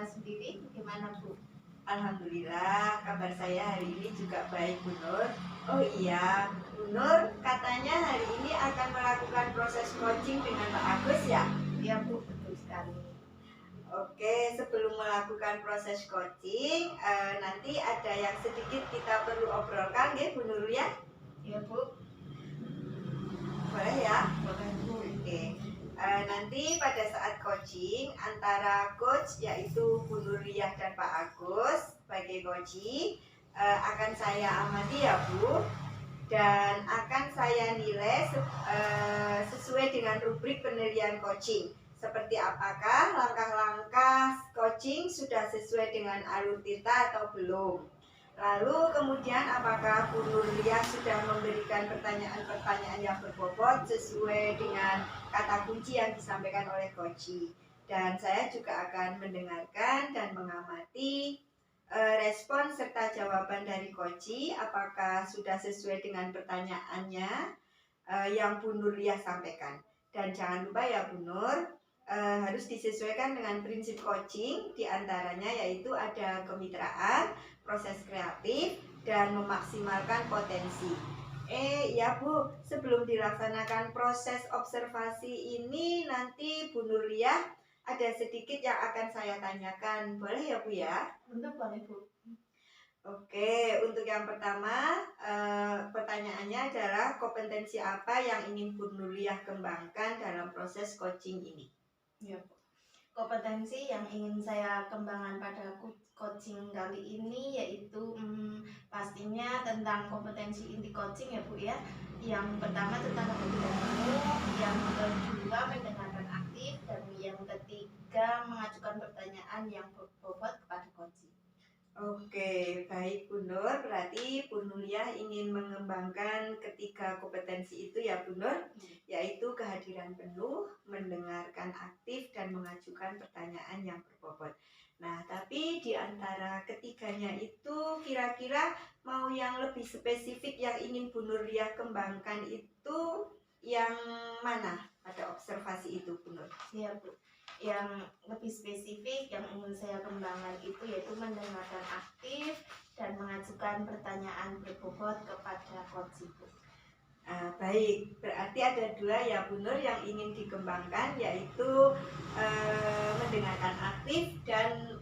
sendiri bagaimana Bu? Alhamdulillah, kabar saya hari ini juga baik, Bu Nur. Oh iya, Bu Nur katanya hari ini akan melakukan proses coaching dengan Pak Agus ya? Ya Bu, betul sekali. Oke, sebelum melakukan proses coaching, nanti ada yang sedikit kita perlu obrolkan, ya Bu Nur ya? Ya Bu. Boleh ya? Boleh Bu. Oke. Nanti pada saat coaching antara coach yaitu Bu Nuriyah dan Pak Agus sebagai coaching akan saya amati ya Bu, dan akan saya nilai sesuai dengan rubrik penilaian coaching. Seperti apakah langkah-langkah coaching sudah sesuai dengan alur tita atau belum. Lalu kemudian apakah Bu Nuriyah sudah memberikan pertanyaan-pertanyaan yang berbobot sesuai dengan kata kunci yang disampaikan oleh coaching. Dan saya juga akan mendengarkan dan mengamati respon serta jawaban dari coaching, apakah sudah sesuai dengan pertanyaannya yang Bu Nuriyah sampaikan. Dan jangan lupa ya Bu Nur, harus disesuaikan dengan prinsip coaching, diantaranya yaitu ada kemitraan, proses kreatif, dan memaksimalkan potensi. Ya Bu, sebelum dilaksanakan proses observasi ini nanti Bu Nuriyah ada sedikit yang akan saya tanyakan, boleh ya Bu ya? Tentu boleh Bu. Oke, untuk yang pertama pertanyaannya adalah kompetensi apa yang ingin Bu Nuriyah kembangkan dalam proses coaching ini? Ya Bu. Kompetensi yang ingin saya kembangkan pada coaching kali ini yaitu pastinya tentang kompetensi inti coaching ya Bu ya. Yang pertama tentang kepribadianmu, yang kedua mendengarkan aktif, dan yang ketiga mengajukan pertanyaan yang berbobot kepada coaching. Oke, baik Bu Nur, berarti Bu Nuriyah ingin mengembangkan ketiga kompetensi itu ya Bu Nur, yaitu kehadiran penuh, mendengarkan aktif, dan mengajukan pertanyaan yang berbobot. Nah, tapi di antara ketiganya itu kira-kira mau yang lebih spesifik yang ingin Bu Nuriyah kembangkan itu yang mana pada observasi itu Bu Nur? Ya Bu, yang lebih spesifik yang ingin saya kembangkan itu yaitu mendengarkan aktif dan mengajukan pertanyaan berbobot kepada coaching. Baik, berarti ada dua ya Bu Nur yang ingin dikembangkan, yaitu mendengarkan aktif dan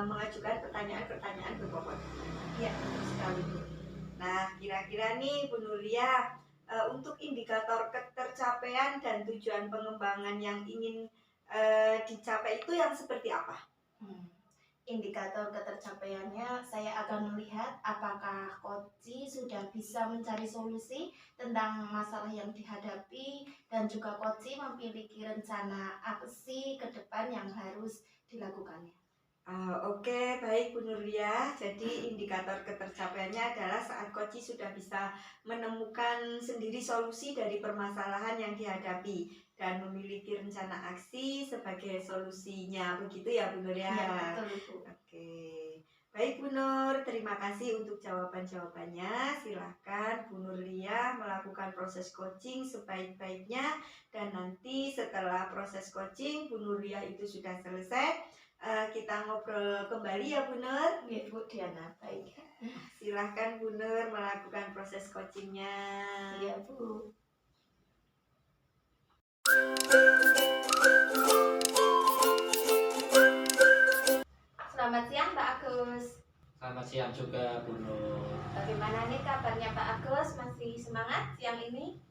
mengajukan pertanyaan-pertanyaan berbobot. Ya, betul sekali Bu. Nah, kira-kira nih Bu Nuriyah, untuk indikator ketercapaian dan tujuan pengembangan yang ingin dicapai itu yang seperti apa? Indikator ketercapaiannya saya akan melihat apakah coaching sudah bisa mencari solusi tentang masalah yang dihadapi, dan juga coaching memiliki rencana aksi ke depan yang harus dilakukannya. Oke, baik Bu Nuriyah. Jadi indikator ketercapaiannya adalah saat coaching sudah bisa menemukan sendiri solusi dari permasalahan yang dihadapi dan memiliki rencana aksi sebagai solusinya. Begitu ya Bu Nuriyah? Ya, betul Bu. Oke. Baik Bu Nur, terima kasih untuk jawaban-jawabannya. Silahkan Bu Nuriyah melakukan proses coaching sebaik-baiknya, dan nanti setelah proses coaching Bu Nuriyah itu sudah selesai, kita ngobrol kembali ya Bu Nur. Ya Bu Diana, baik. Silahkan Bu Nur melakukan proses coachingnya. Iya Bu. Selamat siang Pak Agus. Selamat siang juga Bu Nur. Bagaimana nih kabarnya Pak Agus? Masih semangat siang ini?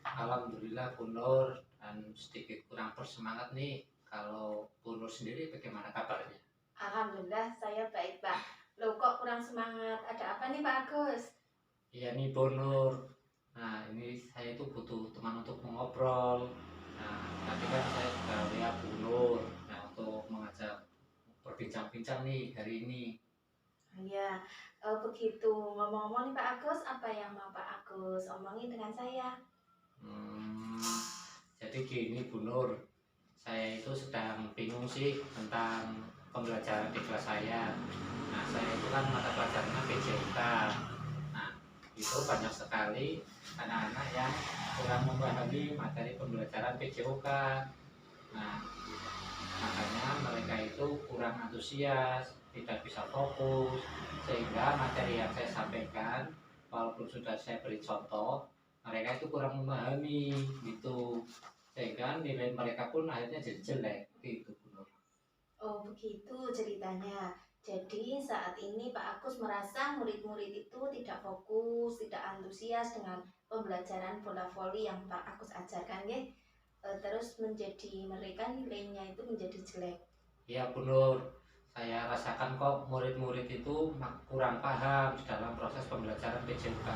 Alhamdulillah Bu Nur, dan sedikit kurang bersemangat nih. Kalau Bu Nur sendiri bagaimana kabarnya? Alhamdulillah saya baik Pak. Loh kok kurang semangat? Ada apa nih Pak Agus? Iya nih Bu Nur. Nah ini saya itu butuh teman untuk mengobrol. Nah tapi kan saya juga lihat Bu Nur. Nah untuk mengajak berbincang-bincang nih hari ini. Ya, begitu. Ngomong-ngomong nih Pak Agus, apa yang mau Pak Agus omongin dengan saya? Jadi gini Bu Nur, saya itu sedang bingung sih tentang pembelajaran di kelas saya. Nah saya itu kan mata pelajarannya PJK. Nah itu banyak sekali anak-anak yang kurang memahami materi pembelajaran PJK. Nah Makanya mereka itu kurang antusias, tidak bisa fokus, sehingga materi yang saya sampaikan walaupun sudah saya beri contoh, mereka itu kurang memahami gitu, sehingga nilai mereka pun akhirnya jadi jelek gitu Bu Nur. Oh, begitu ceritanya. Jadi saat ini Pak Agus merasa murid-murid itu tidak fokus, tidak antusias dengan pembelajaran bola voli yang Pak Agus ajarkan ya. Terus menjadi mereka nilainya itu menjadi jelek. Ya Bu Nur, saya rasakan kok murid-murid itu kurang paham di dalam proses pembelajaran PJK,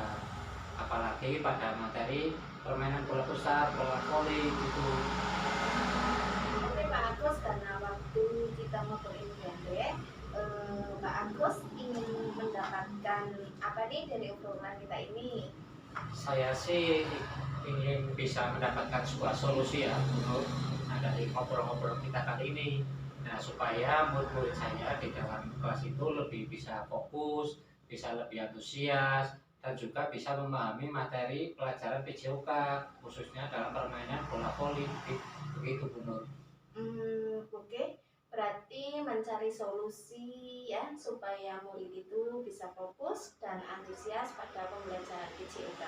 apalagi pada materi permainan bola besar, bola voli gitu. Oke Pak Agus, karena waktu kita ngobrol ini pendek, Pak Agus ingin mendapatkan apa nih dari obrolan kita ini? Saya sih ingin bisa mendapatkan sebuah solusi ya Bu Nur, nah, dari ngobrol-ngobrol kita kali ini. Nah, supaya murid-murid saya di dalam kelas itu lebih bisa fokus, bisa lebih antusias, dan juga bisa memahami materi pelajaran PJOK, khususnya dalam permainan bola voli. Begitu Bu Nur. Oke. Berarti mencari solusi ya supaya murid itu bisa fokus dan antusias pada pembelajaran PJOK.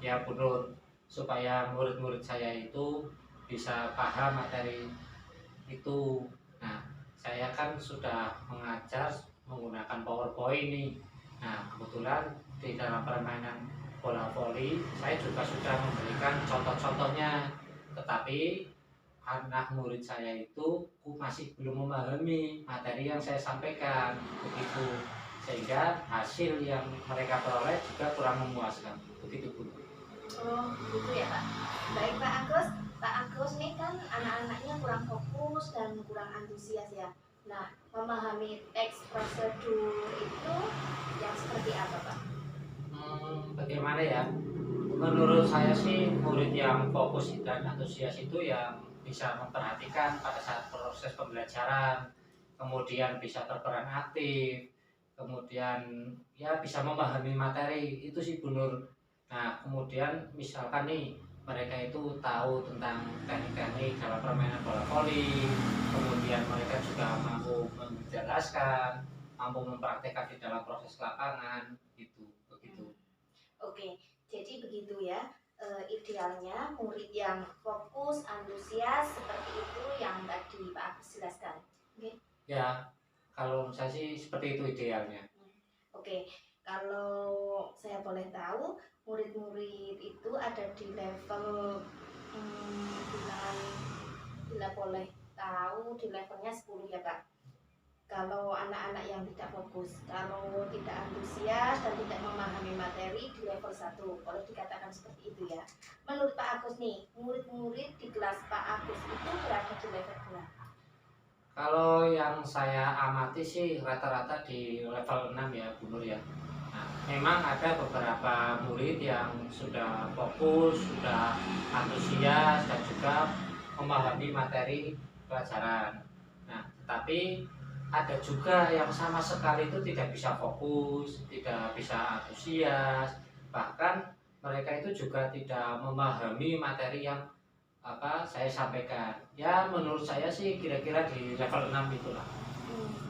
Ya Bu Nur, supaya murid-murid saya itu bisa paham materi itu. Nah, saya kan sudah mengajar menggunakan PowerPoint nih. Nah, kebetulan di dalam permainan bola voli saya juga sudah memberikan contoh-contohnya, tetapi anak murid saya itu masih belum memahami materi yang saya sampaikan begitu, sehingga hasil yang mereka peroleh juga kurang memuaskan begitu Bu. Oh, gitu ya Pak. Baik Pak Agus. Pak Agus nih kan anak-anaknya kurang fokus dan kurang antusias ya. Nah, memahami teks prosedur itu yang seperti apa Pak? Bagaimana ya? Menurut saya sih murid yang fokus dan antusias itu yang bisa memperhatikan pada saat proses pembelajaran, kemudian bisa berperan aktif, kemudian ya bisa memahami materi itu sih Bu Nur. Nah, kemudian misalkan nih mereka itu tahu tentang teknik-teknik dalam permainan bola voli, kemudian mereka juga mampu menjelaskan, mampu mempraktekkan di dalam proses lapangan, gitu, begitu. Oke, jadi begitu ya. Idealnya murid yang fokus, antusias seperti itu yang tadi Pak Agus jelaskan. Oke. Ya, kalau saya sih seperti itu idealnya. Oke, kalau saya boleh tahu, murid-murid itu ada di level bila boleh tahu di levelnya 10 ya Pak. Kalau anak-anak yang tidak fokus, kalau tidak antusias dan tidak memahami materi di level 1, kalau dikatakan seperti itu ya. Menurut Pak Agus nih, murid-murid di kelas Pak Agus itu berada di level berapa? Kalau yang saya amati sih rata-rata di level 6 ya Bu Nur ya. Nah, memang ada beberapa murid yang sudah fokus, sudah antusias dan juga memahami materi pelajaran. Nah, tetapi ada juga yang sama sekali itu tidak bisa fokus, tidak bisa antusias, bahkan mereka itu juga tidak memahami materi yang saya sampaikan. Ya menurut saya sih kira-kira di level 6 itulah.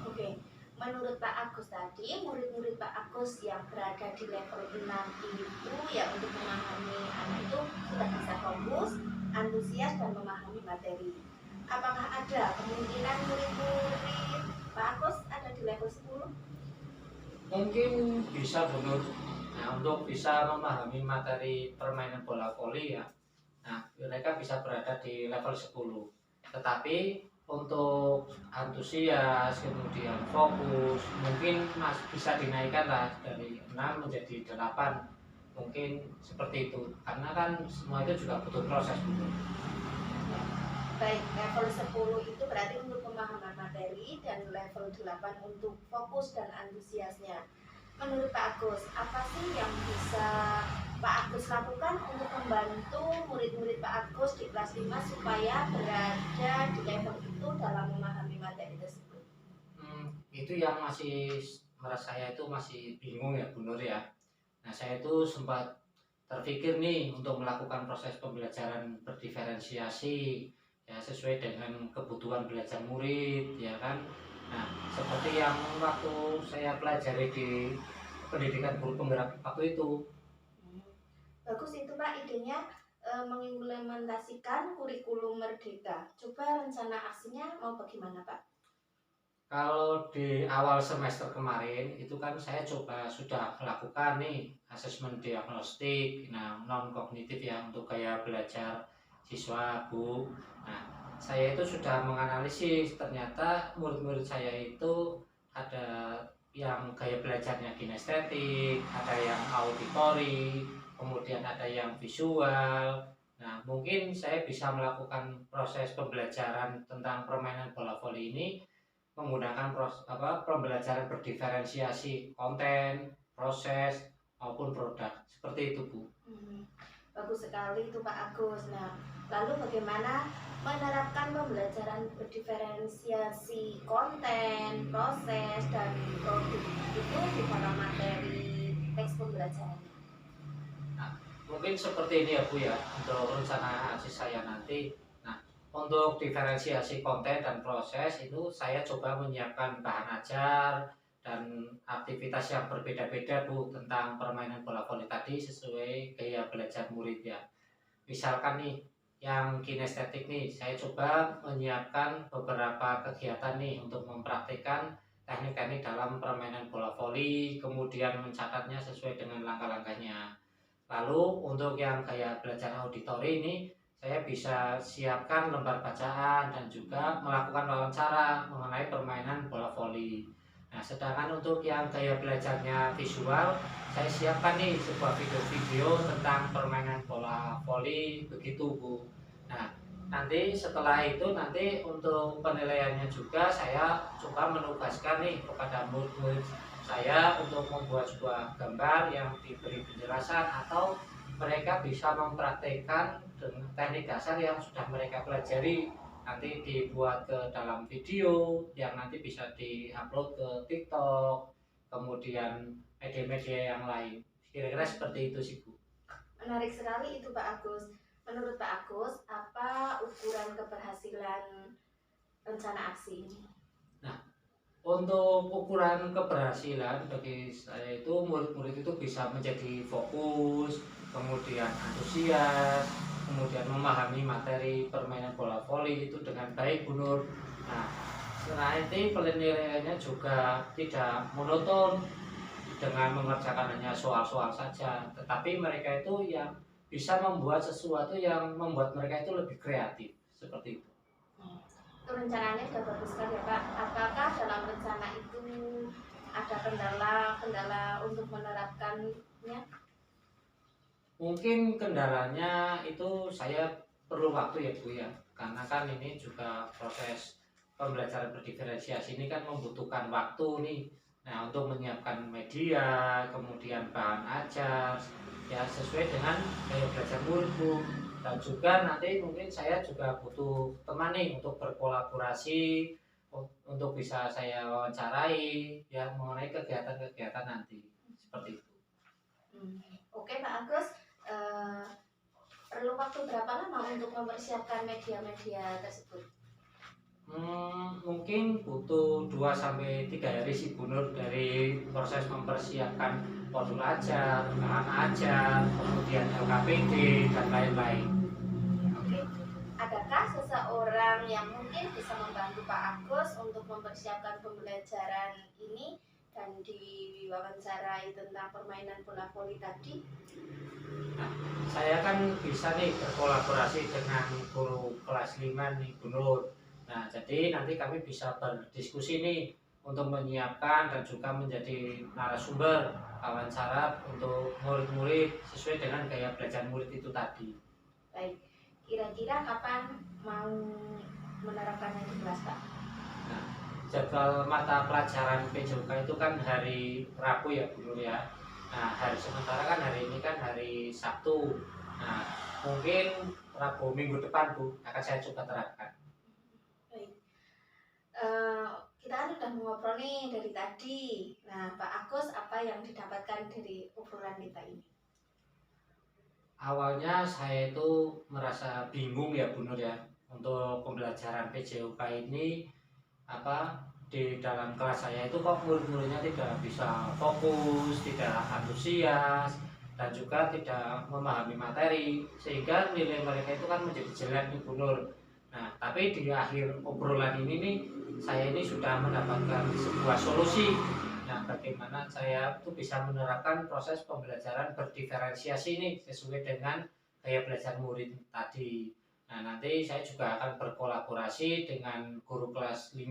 Oke. Menurut Pak Agus tadi, murid-murid Pak Agus yang berada di level 6 itu ya untuk memahami anak itu sudah bisa fokus, antusias dan memahami materi. Apakah ada kemungkinan murid-murid Pak Agus ada di level 10? Mungkin bisa Bu Nur. Nah, untuk bisa memahami materi permainan bola voli ya, nah mereka bisa berada di level 10. Tetapi untuk antusias, kemudian fokus, mungkin bisa dinaikkan lah dari 6 menjadi 8. Mungkin seperti itu. Karena kan semua itu juga butuh proses Bu Nur. Baik, level 10 itu berarti untuk pemahaman materi dan level 8 untuk fokus dan antusiasnya. Menurut Pak Agus, apa sih yang bisa Pak Agus lakukan untuk membantu murid-murid Pak Agus di kelas 5 supaya berada di level itu dalam memahami materi tersebut? Itu yang masih merasa saya itu masih bingung ya Bu Nur ya. Nah, saya itu sempat terpikir nih untuk melakukan proses pembelajaran berdiferensiasi, ya sesuai dengan kebutuhan belajar murid ya kan. Nah, seperti yang waktu saya pelajari di pendidikan guru penggerak waktu itu. Bagus itu Pak idenya, mengimplementasikan kurikulum Merdeka. Coba rencana aksinya mau bagaimana Pak? Kalau di awal semester kemarin itu kan saya coba sudah melakukan nih asesmen diagnostik, nah non kognitif ya untuk gaya belajar siswa Bu. Nah, saya itu sudah menganalisis ternyata murid-murid saya itu ada yang gaya belajarnya kinestetik, ada yang auditori, kemudian ada yang visual. Nah, mungkin saya bisa melakukan proses pembelajaran tentang permainan bola voli ini menggunakan pembelajaran berdiferensiasi konten, proses maupun produk seperti itu Bu. Bagus sekali itu Pak Agus. Nah, lalu bagaimana menerapkan pembelajaran berdiferensiasi konten, proses, dan produk itu di dalam materi teks pembelajaran? Nah, mungkin seperti ini ya Bu ya untuk rencana aksi saya nanti. Untuk diferensiasi konten dan proses itu saya coba menyiapkan bahan ajar dan aktivitas yang berbeda-beda Bu tentang permainan bola voli tadi sesuai gaya belajar murid ya. Misalkan nih yang kinestetik nih saya coba menyiapkan beberapa kegiatan nih untuk mempraktikkan teknik-teknik dalam permainan bola voli, kemudian mencatatnya sesuai dengan langkah-langkahnya. Lalu untuk yang gaya belajar auditori ini saya bisa siapkan lembar bacaan dan juga melakukan wawancara mengenai permainan bola voli. Nah, sedangkan untuk yang gaya belajarnya visual, saya siapkan nih sebuah video-video tentang permainan bola voli begitu Bu. Nah, nanti setelah itu nanti untuk penilaiannya juga saya coba menugaskan nih kepada murid-murid saya untuk membuat sebuah gambar yang diberi penjelasan atau mereka bisa mempraktekkan dengan teknik dasar yang sudah mereka pelajari nanti dibuat ke dalam video yang nanti bisa diupload ke TikTok, kemudian media-media yang lain. Kira-kira seperti itu sih Bu. Menarik sekali itu Pak Agus. Menurut Pak Agus, apa ukuran keberhasilan rencana aksi ini? Nah, untuk ukuran keberhasilan bagi saya itu murid-murid itu bisa menjadi fokus, kemudian antusias, kemudian memahami materi permainan bola voli itu dengan baik Bu Nur. Nah, selain itu penilaiannya juga tidak monoton dengan mengerjakan hanya soal-soal saja, tetapi mereka itu yang bisa membuat sesuatu yang membuat mereka itu lebih kreatif seperti itu. Itu rencananya sudah bagus sekali ya Pak. Apakah dalam rencana itu ada kendala-kendala untuk menerapkannya? Mungkin kendalanya itu saya perlu waktu ya Bu ya, karena kan ini juga proses pembelajaran berdiferensiasi ini kan membutuhkan waktu nih. Nah, untuk menyiapkan media, kemudian bahan ajar ya sesuai dengan gaya belajar murid Bu. Dan juga nanti mungkin saya juga butuh teman nih untuk berkolaborasi untuk bisa saya wawancarai ya mengenai kegiatan-kegiatan nanti seperti itu. Oke Pak Agus, perlu waktu berapa lama untuk mempersiapkan media-media tersebut? Mungkin butuh 2 sampai 3 hari sih Bu Nur dari proses mempersiapkan modul ajar, bahan ajar, kemudian LKPD dan lain-lain. Oke. Adakah seseorang yang mungkin bisa membantu Pak Agus untuk mempersiapkan pembelajaran ini dan diwawancarai tentang permainan bola voli tadi? Nah, saya kan bisa nih berkolaborasi dengan guru kelas 5 nih Bu Nur. Nah, jadi nanti kami bisa berdiskusi nih untuk menyiapkan dan juga menjadi narasumber wawancara untuk murid-murid sesuai dengan gaya belajar murid itu tadi. Baik, kira-kira kapan mau menerapkannya di kelas Pak? Nah, jadwal mata pelajaran PJOK itu kan hari Rabu ya Bu Nur ya. Nah, hari sementara kan hari ini kan hari Sabtu. Nah, mungkin Rabu minggu depan Bu akan saya coba terapkan. Kita kan udah ngobrol nih dari tadi. Nah, Pak Agus, apa yang didapatkan dari obrolan kita ini? Awalnya saya itu merasa bingung ya Bu Nur ya, untuk pembelajaran PJOK ini di dalam kelas saya itu kok murid-muridnya tidak bisa fokus, tidak antusias, dan juga tidak memahami materi, sehingga nilai mereka itu kan menjadi jelek nih Bu Nur. Nah, tapi di akhir obrolan ini nih, saya ini sudah mendapatkan sebuah solusi. Nah, bagaimana saya itu bisa menerapkan proses pembelajaran berdiferensiasi ini sesuai dengan gaya belajar murid tadi. Nah, nanti saya juga akan berkolaborasi dengan guru kelas 5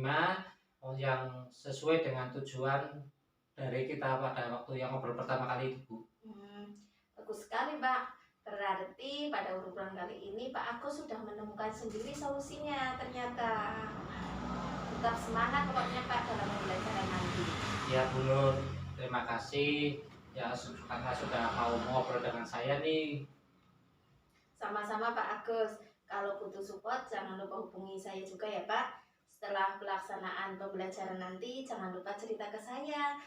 yang sesuai dengan tujuan dari kita pada waktu yang ngobrol pertama kali itu, Bu. Bagus sekali, Pak. Berarti pada obrolan kali ini Pak Agus sudah menemukan sendiri solusinya ternyata. Tetap semangat pokoknya Pak dalam pembelajaran nanti. Ya Bu Nur, terima kasih ya karena sudah mau ngobrol dengan saya nih. Sama-sama Pak Agus. Kalau butuh support jangan lupa hubungi saya juga ya Pak. Setelah pelaksanaan pembelajaran nanti jangan lupa cerita ke saya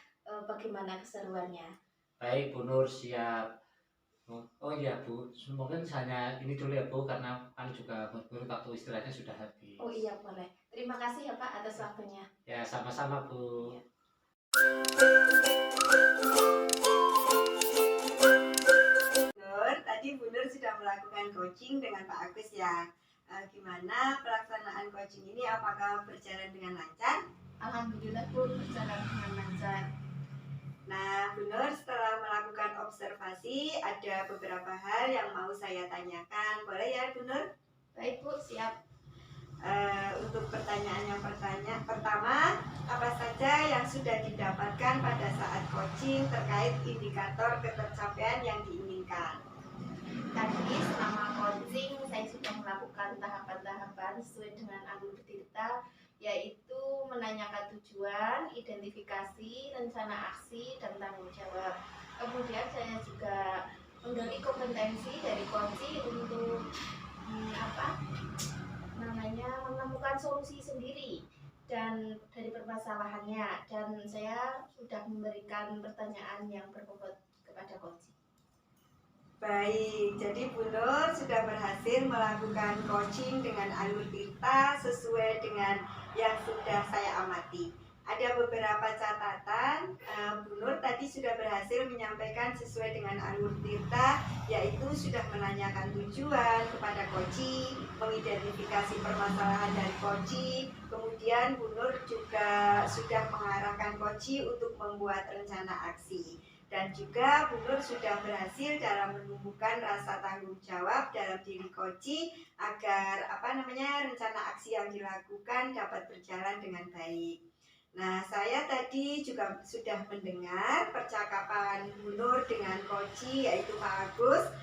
bagaimana keseruannya. Baik Bu Nur, siap. Oh iya Bu, mungkin hanya ini dulu ya Bu, karena kan juga waktu istilahnya sudah habis. Oh iya boleh. Terima kasih ya Pak atas waktunya. Ya sama-sama Bu. Tadi Bu Nur sudah melakukan coaching dengan Pak Agus ya. Gimana pelaksanaan coaching ini? Apakah berjalan dengan lancar? Alhamdulillah Bu, berjalan dengan lancar. Nah, Bu Nur setelah melakukan observasi ada beberapa hal yang mau saya tanyakan. Boleh ya Bu Nur? Baik Bu, siap. Untuk pertanyaan yang pertama, apa saja yang sudah didapatkan pada saat coaching terkait indikator ketercapaian yang diinginkan? Tadi selama coaching saya sudah melakukan tahapan-tahapan sesuai dengan alur Tirta, yaitu menanyakan tujuan, identifikasi, rencana aksi, dan tanggung jawab. Kemudian saya juga menggali kompetensi dari coaching untuk menemukan solusi sendiri dan dari permasalahannya, dan saya sudah memberikan pertanyaan yang berbobot kepada coaching. Baik, jadi Bu Nur sudah berhasil melakukan coaching dengan alur Tirta sesuai dengan yang sudah saya amati. Ada beberapa catatan. Bu Nur tadi sudah berhasil menyampaikan sesuai dengan alur Tirta, yaitu sudah menanyakan tujuan kepada coaching, mengidentifikasi permasalahan dari coaching, kemudian Bu Nur juga sudah mengarahkan coaching untuk membuat rencana aksi. Dan juga Bu Nur sudah berhasil dalam menumbuhkan rasa tanggung jawab dalam diri coaching agar rencana aksi yang dilakukan dapat berjalan dengan baik. Nah, saya tadi juga sudah mendengar percakapan Bu Nur dengan coaching yaitu Pak Agus.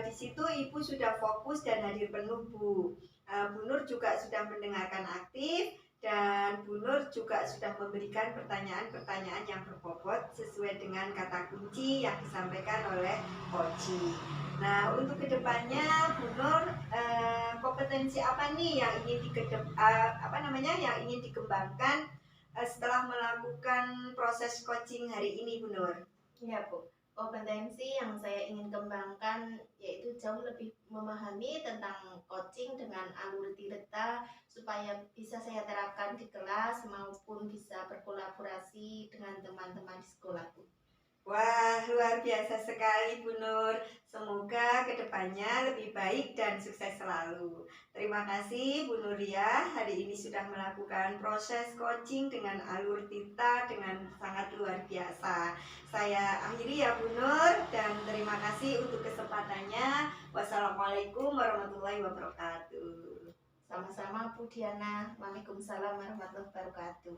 Di situ Ibu sudah fokus dan hadir penuh Bu. Bu Nur juga sudah mendengarkan aktif. Dan Bu Nur juga sudah memberikan pertanyaan-pertanyaan yang berbobot sesuai dengan kata kunci yang disampaikan oleh coaching. Nah, untuk kedepannya Bu Nur, kompetensi apa nih yang ingin dikembangkan setelah melakukan proses coaching hari ini Bu Nur? Ya Bu, kompetensi yang saya ingin kembangkan yaitu jauh lebih memahami tentang coaching dengan alur Tirta supaya bisa saya terapkan di kelas maupun bisa berkolaborasi dengan teman-teman di sekolah Bu. Wah, luar biasa sekali Bu Nur. Semoga kedepannya lebih baik dan sukses selalu. Terima kasih Bu Nur ya, hari ini sudah melakukan proses coaching dengan alur Tirta dengan sangat luar biasa. Saya akhiri ya Bu Nur dan terima kasih untuk kesempatannya. Wassalamualaikum warahmatullahi wabarakatuh. Sama-sama Bu Diana. Waalaikumsalam warahmatullahi wabarakatuh.